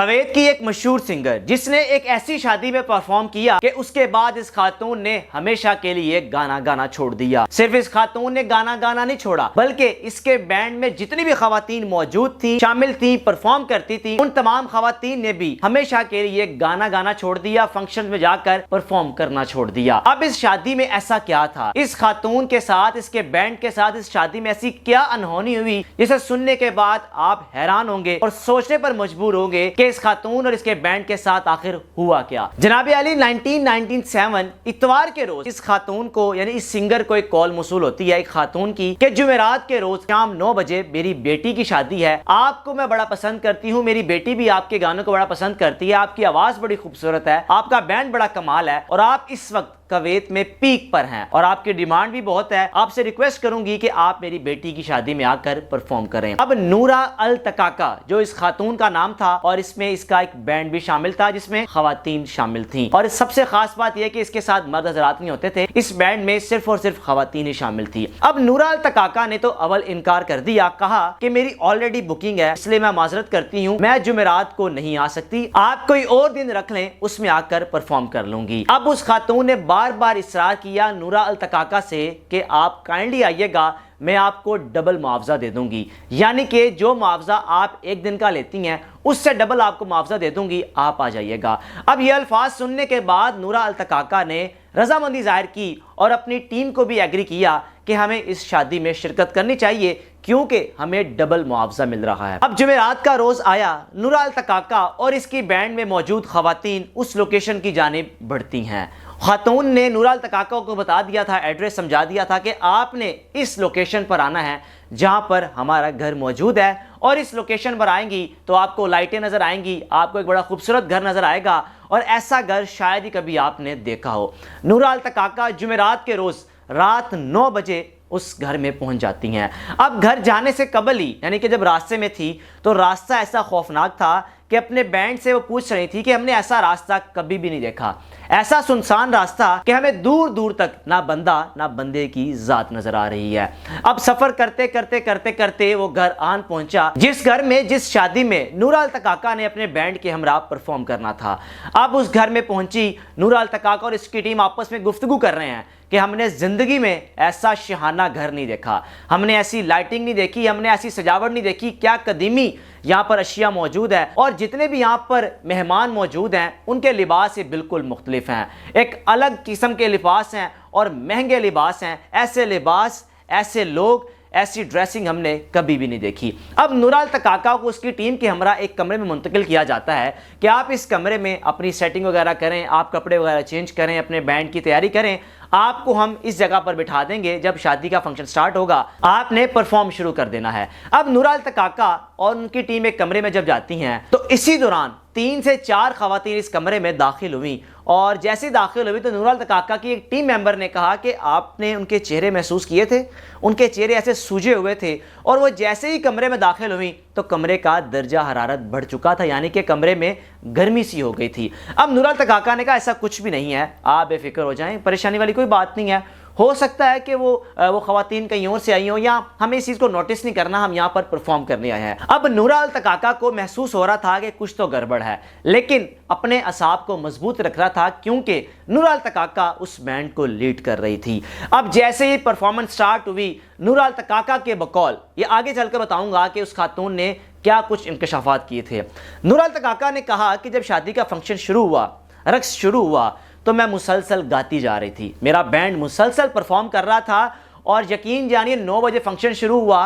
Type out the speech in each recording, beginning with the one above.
Kuwait की एक मशहूर सिंगर जिसने एक ऐसी शादी में परफॉर्म किया कि उसके बाद इस खातून ने हमेशा के लिए गाना गाना छोड़ दिया। सिर्फ इस खातून ने गाना गाना नहीं छोड़ा बल्कि इसके बैंड में जितनी भी खवातीन मौजूद थी, शामिल थी, परफॉर्म करती थी, उन तमाम खवातीन ने भी हमेशा के लिए गाना गाना छोड़ दिया, फंक्शन में जाकर परफॉर्म करना छोड़ दिया। अब इस शादी में ऐसा क्या था, इस खातून के साथ, इसके बैंड के साथ इस शादी में ऐसी क्या अनहोनी हुई जिसे सुनने के बाद आप हैरान होंगे और सोचने पर मजबूर होंगे कि इस खातून और इसके बैंड के साथ आखिर हुआ क्या। जनाबे अली 1997 इतवार के रोज इस खातून को यानी इस सिंगर को एक कॉल मौसूल होती है एक खातून की कि जुमेरात के रोज शाम 9 बजे मेरी बेटी की शादी है, आपको मैं बड़ा पसंद करती हूँ, मेरी बेटी भी आपके गानों को बड़ा पसंद करती है, आपकी आवाज बड़ी खूबसूरत है, आपका बैंड बड़ा कमाल है और आप इस वक्त कुवैत में पीक पर हैं और आपकी डिमांड भी बहुत है, आपसे रिक्वेस्ट करूंगी कि आप मेरी बेटी की शादी में आकर परफॉर्म करें। अब नूरा अल तकाका जो इस खातून का नाम था और इसमें इसका एक बैंड भी शामिल था जिसमें खवातीन शामिल थीं और सबसे खास बात यह कि इसके साथ मर्द हजरात नहीं होते थे, इस बैंड में सिर्फ और सिर्फ खवातीन ही शामिल थी। अब नूरा अल तकाका ने तो अवल इनकार कर दिया, कहा कि मेरी ऑलरेडी बुकिंग है इसलिए मैं माजरत करती हूँ, मैं जुमेरात को नहीं आ सकती, आप कोई और दिन रख लें उसमें आकर परफॉर्म कर लूंगी। अब उस खातून ने बार बार इसरार किया नूरा अल तकाका से कि आप काइंडली आइएगा, मैं आपको डबल मुआवजा दे दूंगी, यानी कि जो मुआवजा आप एक दिन का लेती हैं उससे डबल आपको मुआवजा दे दूंगी, आप आ जाइएगा। अब ये अल्फाज सुनने के बाद नूरा अल तकाका ने रजामंदी जाहिर की और अपनी टीम को भी एग्री किया कि हमें इस शादी में शिरकत करनी चाहिए क्योंकि हमें डबल मुआवजा मिल रहा है। अब जुमेरात का रोज आया, नूरा अल तकाका और इसकी बैंड में मौजूद खवातीन उस लोकेशन की जानिब बढ़ती हैं। खातून ने नूरा अल तकाका को बता दिया था, एड्रेस समझा दिया था कि आपने इस लोकेशन पर आना है जहां पर हमारा घर मौजूद है और इस लोकेशन पर आएंगी तो आपको लाइटें नजर आएंगी, आपको एक बड़ा खूबसूरत घर नजर आएगा और ऐसा घर शायद ही कभी आपने देखा हो। नूरा अल तकाका जुमेरात के रोज रात 9 बजे उस घर में पहुंच जाती हैं। अब घर जाने से कबल ही यानी कि जब रास्ते में थी तो रास्ता ऐसा खौफनाक था कि अपने बैंड से वो पूछ रही थी कि हमने ऐसा रास्ता कभी भी नहीं देखा, ऐसा सुनसान रास्ता कि हमें दूर दूर तक ना बंदा ना बंदे की जात नजर आ रही है। अब सफर करते करते करते करते वो घर आन पहुंचा जिस घर में, जिस शादी में नूरा अल तकाका ने अपने बैंड के हमरा परफॉर्म करना था। अब उस घर में पहुंची नूरा अल तकाका और इसकी टीम आपस में गुफ्तगू कर रहे हैं कि हमने जिंदगी में ऐसा शहाना घर नहीं देखा, हमने ऐसी लाइटिंग नहीं देखी, हमने ऐसी सजावट नहीं देखी, क्या कदीमी यहाँ पर अशिया मौजूद है और जितने भी यहाँ पर मेहमान मौजूद हैं उनके लिबास ही बिल्कुल मुख्तलिफ हैं, एक अलग किस्म के लिबास हैं और महंगे लिबास हैं। ऐसे लिबास, ऐसे लोग, ऐसी ड्रेसिंग हमने कभी भी नहीं देखी। अब नूरा अल तकाका को उसकी टीम के हमरा एक कमरे में मुंतकिल किया जाता है कि आप इस कमरे में अपनी सेटिंग वगैरह करें, आप कपड़े वगैरह चेंज करें, अपने बैंड की तैयारी करें, आपको हम इस जगह पर बिठा देंगे, जब शादी का फंक्शन स्टार्ट होगा आपने परफॉर्म शुरू कर देना है। अब नूरा अल तकाका और उनकी टीम एक कमरे में जब जाती हैं तो इसी दौरान 3 से 4 खवातीन इस कमरे में दाखिल हुई और जैसे दाखिल हुई तो नूरा अल तकाका की एक टीम मेंबर ने कहा कि आपने उनके चेहरे महसूस किए थे, उनके चेहरे ऐसे सूजे हुए थे और वो जैसे ही कमरे में दाखिल हुई तो कमरे का दर्जा हरारत बढ़ चुका था, यानी कि कमरे में गर्मी सी हो गई थी। अब नूरा अल तकाका ने कहा ऐसा कुछ भी नहीं है, आप बेफिक्र हो जाएं, परेशानी वाली कोई बात नहीं है, हो सकता है कि वो खवातीन कहीं और से आई हो या हमें इस चीज़ को नोटिस नहीं करना, हम यहाँ पर परफॉर्म करने आए हैं। अब नूरा अल तकाका को महसूस हो रहा था कि कुछ तो गड़बड़ है, लेकिन अपने असाब को मजबूत रख रहा था क्योंकि नूरा अल तकाका उस बैंड को लीड कर रही थी। अब जैसे ही परफॉर्मेंस स्टार्ट हुई, नूरा अल तकाका के बकौल, ये आगे चलकर बताऊंगा कि उस खातून ने क्या कुछ इंकशाफात किए थे। नूरा अल तकाका ने कहा कि जब शादी का फंक्शन शुरू हुआ, रक्स शुरू हुआ तो मैं मुसलसल गाती जा रही थी, मेरा बैंड मुसलसल परफॉर्म कर रहा था और यकीन जानिए 9 बजे फंक्शन शुरू हुआ,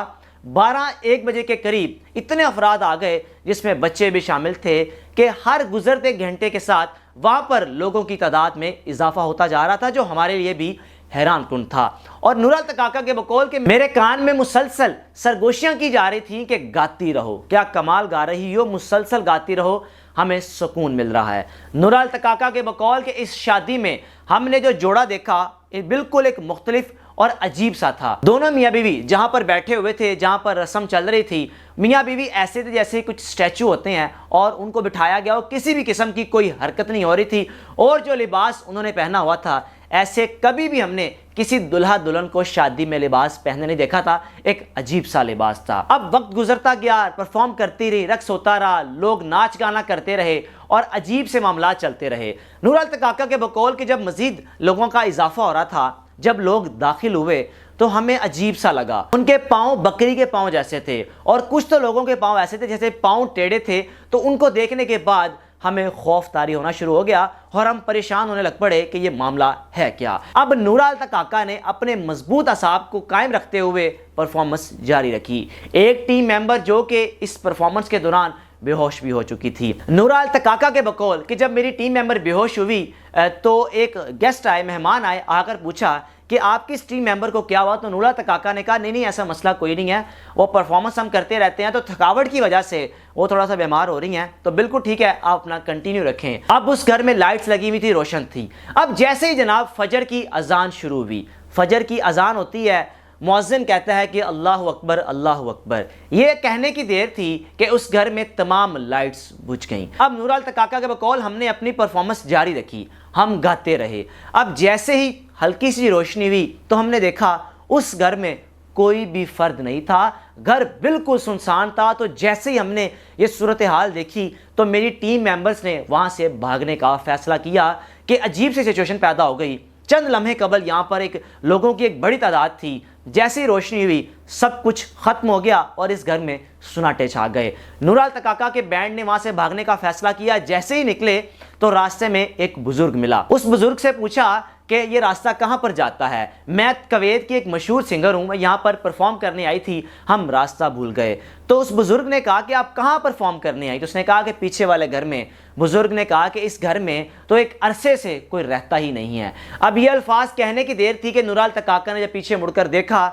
12-1 बजे के करीब इतने अफराद आ गए जिसमें बच्चे भी शामिल थे कि हर गुजरते घंटे के साथ वहाँ पर लोगों की तादाद में इजाफा होता जा रहा था, जो हमारे लिए भी हैरान कुन था। और नूरा अल तकाका के बकौल के मेरे कान में मुसलसल सरगोशियाँ की जा रही थी कि गाती रहो, क्या कमाल गा रही हो, मुसलसल गाती रहो, हमें सुकून मिल रहा है। नूरा अल तकाका के बकौल के इस शादी में हमने जो जोड़ा देखा ये बिल्कुल एक मुख्तलिफ और अजीब सा था। दोनों मियाँ बीवी जहाँ पर बैठे हुए थे, जहाँ पर रस्म चल रही थी, मियाँ बीवी ऐसे थे जैसे कुछ स्टैचू होते हैं और उनको बिठाया गया और किसी भी किस्म की कोई हरकत नहीं हो रही थी और जो लिबास उन्होंने पहना हुआ था ऐसे कभी भी हमने किसी दुल्हा दुल्हन को शादी में लिबास पहने नहीं देखा था। एक अजीब सा लिबास था। अब वक्त गुजरता गया, परफॉर्म करती रही, रक्स होता रहा, लोग नाच गाना करते रहे और अजीब से मामला चलते रहे। नूर काका के बकौल कि जब मजीद लोगों का इजाफा हो रहा था, जब लोग दाखिल हुए तो हमें अजीब सा लगा। उनके पाँव बकरी के पाँव जैसे थे और कुछ तो लोगों के पाँव ऐसे थे जैसे पाँव टेढ़े थे। तो उनको देखने के बाद हमें खौफ तारी होना शुरू हो गया और हम परेशान होने लग पड़े कि ये मामला है क्या। अब नूर काका ने अपने मजबूत असाब को कायम रखते हुए परफॉर्मेंस जारी रखी। एक टीम मेंबर जो कि इस परफॉर्मेंस के दौरान बेहोश भी हो चुकी थी। नूर काका के बकौल कि जब मेरी टीम मेंबर बेहोश हुई तो एक गेस्ट आए, मेहमान आए, आकर पूछा कि आपकी इस टीम मेंबर को क्या हुआ। तो नूर काका ने कहा नहीं ऐसा मसला कोई नहीं है, वो परफॉर्मेंस हम करते रहते हैं, तो थकावट की वजह से वो थोड़ा सा बीमार हो रही हैं, तो बिल्कुल ठीक है, आप अपना कंटिन्यू रखें। अब उस घर में लाइट्स लगी हुई थी, रोशन थी। अब जैसे ही जनाब फजर की अजान शुरू हुई, फजर की अजान होती है, मुअज्जिन कहता है कि अल्लाहु अकबर अल्लाहु अकबर। ये कहने की देर थी कि उस घर में तमाम लाइट्स बुझ गईं। अब नूर काका के बकौल हमने अपनी परफॉर्मेंस जारी रखी, हम गाते रहे। अब जैसे ही हल्की सी रोशनी हुई तो हमने देखा उस घर में कोई भी फर्द नहीं था, घर बिल्कुल सुनसान था। तो जैसे ही हमने ये सूरत हाल देखी तो मेरी टीम मेंबर्स ने वहाँ से भागने का फैसला किया कि अजीब सी सिचुएशन पैदा हो गई। चंद लम्हे कबल यहाँ पर एक लोगों की एक बड़ी तादाद थी। जैसे ही रोशनी हुई सब कुछ खत्म हो गया और इस घर में सुनाटे छा गए। नूर काका के बैंड ने वहाँ से भागने का फैसला किया। जैसे ही निकले तो रास्ते में एक बुजुर्ग मिला। उस बुजुर्ग से पूछा कि ये रास्ता कहाँ पर जाता है। मैं कुवैत की एक मशहूर सिंगर हूँ, मैं यहाँ पर परफॉर्म करने आई थी, हम रास्ता भूल गए। तो उस बुजुर्ग ने कहा कि आप कहाँ परफॉर्म करने आई। तो उसने कहा कि पीछे वाले घर में। बुजुर्ग ने कहा कि इस घर में तो एक अरसे से कोई रहता ही नहीं है। अब ये अल्फाज कहने की देर थी कि नूर काका ने जब पीछे मुड़कर देखा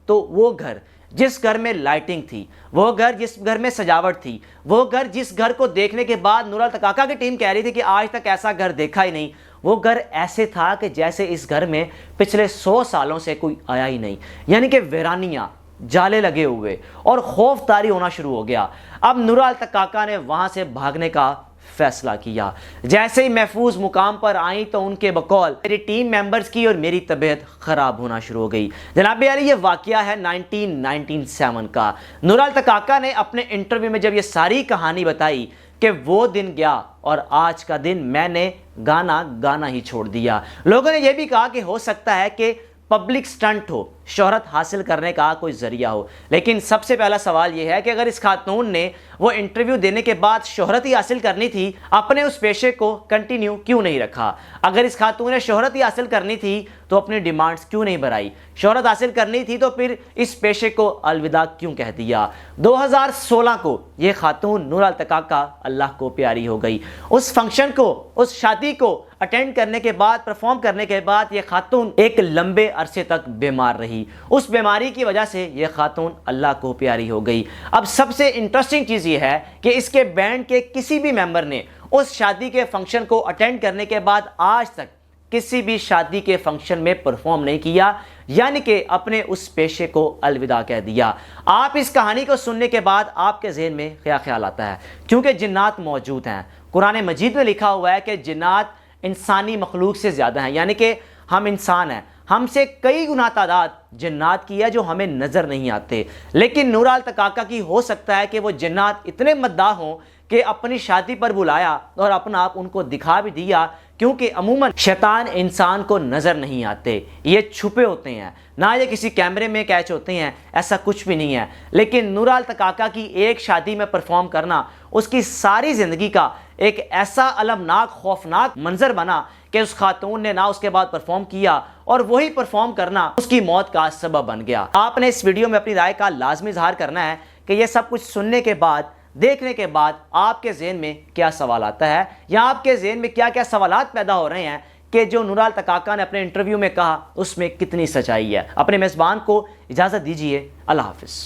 तो वो घर जिस घर में लाइटिंग थी, वो घर जिस घर में सजावट थी, वो घर जिस घर को देखने के बाद नूर काका की टीम कह रही थी कि आज तक ऐसा घर देखा ही नहीं, वो घर ऐसे था कि जैसे इस घर में पिछले 100 सालों से कोई आया ही नहीं। यानी कि वीरानियाँ, जाले लगे हुए और खौफ तारी होना शुरू हो गया। अब नूर काका ने वहाँ से भागने का फैसला किया। जैसे ही महफूज मुकाम पर आई तो उनके बकौल मेरी टीम मेंबर्स की और मेरी तबीयत खराब होना शुरू हो गई। जनाब अली, ये वाकया है 1997 का। नूर काका ने अपने इंटरव्यू में जब ये सारी कहानी बताई कि वो दिन गया और आज का दिन मैंने गाना गाना ही छोड़ दिया। लोगों ने यह भी कहा कि हो सकता है कि पब्लिक स्टंट हो, शोहरत हासिल करने का कोई जरिया हो। लेकिन सबसे पहला सवाल यह है कि अगर इस खातून ने वो इंटरव्यू देने के बाद शोहरत ही हासिल करनी थी, अपने उस पेशे को कंटिन्यू क्यों नहीं रखा। अगर इस खातून ने शोहरत ही हासिल करनी थी तो अपनी डिमांड्स क्यों नहीं बढ़ाई। शोहरत हासिल करनी थी तो फिर इस पेशे को अलविदा क्यों कह दिया। 2016 को ये खातून नूर काका अल्लाह को प्यारी हो गई। उस फंक्शन को, उस शादी को अटेंड करने के बाद, परफॉर्म करने के बाद ये खातून एक लंबे अरसे तक बीमार रही। उस बीमारी की वजह से ये खातून अल्लाह को प्यारी हो गई। अब सबसे इंटरेस्टिंग चीज़ ये है कि इसके बैंड के किसी भी मेंबर ने उस शादी के फंक्शन को अटेंड करने के बाद आज तक किसी भी शादी के फंक्शन में परफॉर्म नहीं किया, यानी कि अपने उस पेशे को अलविदा कह दिया। आप इस कहानी को सुनने के बाद आपके ज़हन में क्या ख्याल आता है? क्योंकि जिन्नात मौजूद हैं। कुरान मजीद में लिखा हुआ है कि जिन्नात इंसानी मखलूक से ज़्यादा हैं, यानी कि हम इंसान हैं, हमसे कई गुना तादाद जिन्नात की है जो हमें नज़र नहीं आते। लेकिन नूर काका की हो सकता है कि वो जिन्नात इतने मद्दाह हों कि अपनी शादी पर बुलाया और अपना आप उनको दिखा भी दिया, क्योंकि अमूमन शैतान इंसान को नज़र नहीं आते, ये छुपे होते हैं, ना ये किसी कैमरे में कैच होते हैं, ऐसा कुछ भी नहीं है। लेकिन नूर काका की एक शादी में परफॉर्म करना उसकी सारी ज़िंदगी का एक ऐसा अलमनाक खौफनाक मंजर बना कि उस खातून ने ना उसके बाद परफॉर्म किया और वही परफॉर्म करना उसकी मौत का सबब बन गया। आपने इस वीडियो में अपनी राय का लाजमी इजहार करना है कि यह सब कुछ सुनने के बाद, देखने के बाद आपके ज़हन में क्या सवाल आता है, या आपके ज़हन में क्या क्या सवालात पैदा हो रहे हैं कि जो नूर काका ने अपने इंटरव्यू में कहा उसमें कितनी सच्चाई है। अपने मेज़बान को इजाज़त दीजिए। अल्लाह हाफ़िज़।